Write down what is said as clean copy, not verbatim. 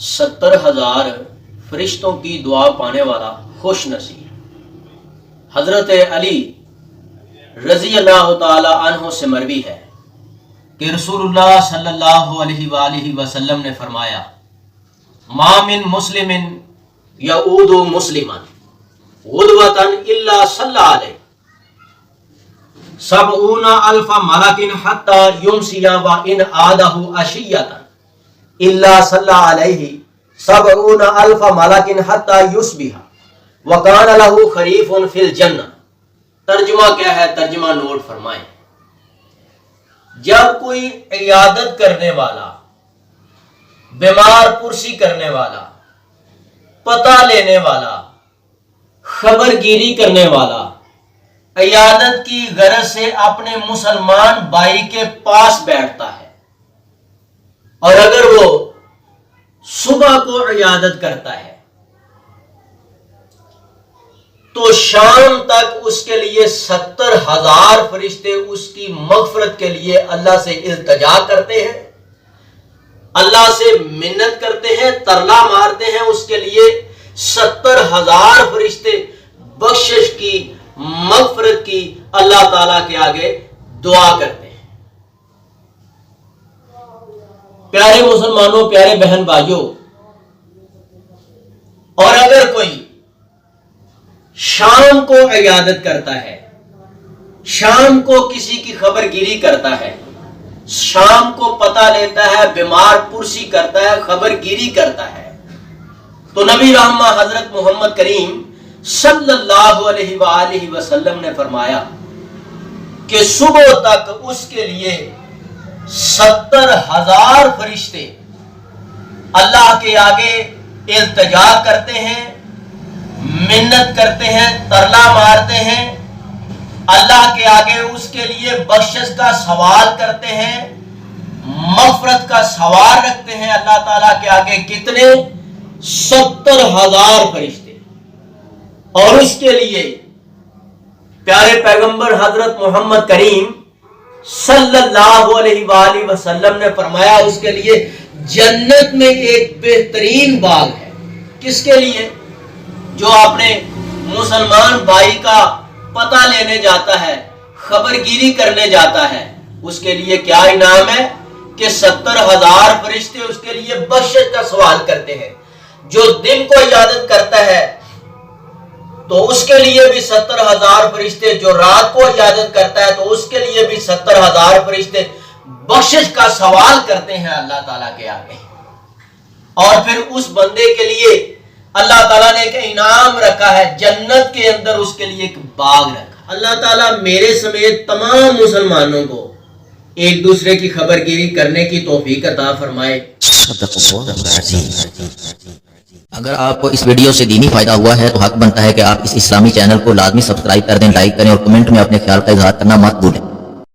70,000 فرشتوں کی دعا پانے والا خوش نصیب حضرت علی رضی اللہ تعالی عنہ سے مروی ہے کہ رسول اللہ صلی اللہ علیہ وآلہ وسلم نے فرمایا ما من مسلم یعود مسلما غدوة الا صلی علیہ 70,000 ملک حتی یمسی وان عادہ عشیۃ الا صلی علیہ 70,000 ملک حتی یصبح وکان لہ خریف فی الجنہ۔ ترجمہ کیا ہے؟ ترجمہ نوٹ فرمائیں۔ جب کوئی عیادت کرنے والا، بیمار پرسی کرنے والا، پتہ لینے والا، خبر گیری کرنے والا عیادت کی غرض سے اپنے مسلمان بھائی کے پاس بیٹھتا ہے، اور اگر وہ صبح کو عیادت کرتا ہے تو شام تک اس کے لیے 70,000 فرشتے اس کی مغفرت کے لیے اللہ سے التجا کرتے ہیں، اللہ سے منت کرتے ہیں، ترلا مارتے ہیں۔ اس کے لیے 70,000 فرشتے بخشش کی، مغفرت کی اللہ تعالیٰ کے آگے دعا کرتے ہیں۔ پیارے مسلمانوں، پیارے بہن بھائیوں، اور اگر کوئی شام کو عیادت کرتا ہے، شام کو کسی کی خبر گیری کرتا ہے، شام کو پتہ لیتا ہے، بیمار پرسی کرتا ہے، خبر گیری کرتا ہے، تو نبی رحمہ حضرت محمد کریم صلی اللہ علیہ وآلہ وسلم نے فرمایا کہ صبح تک اس کے لیے 70,000 فرشتے اللہ کے آگے التجا کرتے ہیں، منت کرتے ہیں، ترلا مارتے ہیں، اللہ کے آگے اس کے لیے بخشش کا سوال کرتے ہیں، مغفرت کا سوال رکھتے ہیں اللہ تعالیٰ کے آگے۔ کتنے؟ 70,000 فرشتے۔ اور اس کے لیے پیارے پیغمبر حضرت محمد کریم صلی اللہ علیہ وآلہ وسلم نے فرمایا اس کے لیے جنت میں ایک بہترین باغ ہے۔ کس کے لیے؟ جو اپنے مسلمان بھائی کا پتہ لینے جاتا ہے، خبر گیری کرنے جاتا ہے، اس کے لیے کیا انعام ہے کہ 70,000 فرشتے اس کے لیے بخشش کا سوال کرتے ہیں۔ جو دن کو عیادت کرتا ہے تو اس کے لیے بھی 70,000 فرشتے، جو رات کو عیادت کرتا ہے تو اس کے لیے بھی 70,000 فرشتے بخشش کا سوال کرتے ہیں اللہ تعالیٰ کے آگے۔ اور پھر اس بندے کے لیے اللہ تعالیٰ نے ایک انعام رکھا ہے، جنت کے اندر اس کے لیے ایک باغ رکھا۔ اللہ تعالیٰ میرے سمیت تمام مسلمانوں کو ایک دوسرے کی خبر گیری کرنے کی توفیق عطا فرمائے۔ اگر آپ کو اس ویڈیو سے دینی فائدہ ہوا ہے تو حق بنتا ہے کہ آپ اس اسلامی چینل کو لازمی سبسکرائب کر دیں، لائک کریں اور کمنٹ میں اپنے خیال کا اظہار کرنا مت بھولیں۔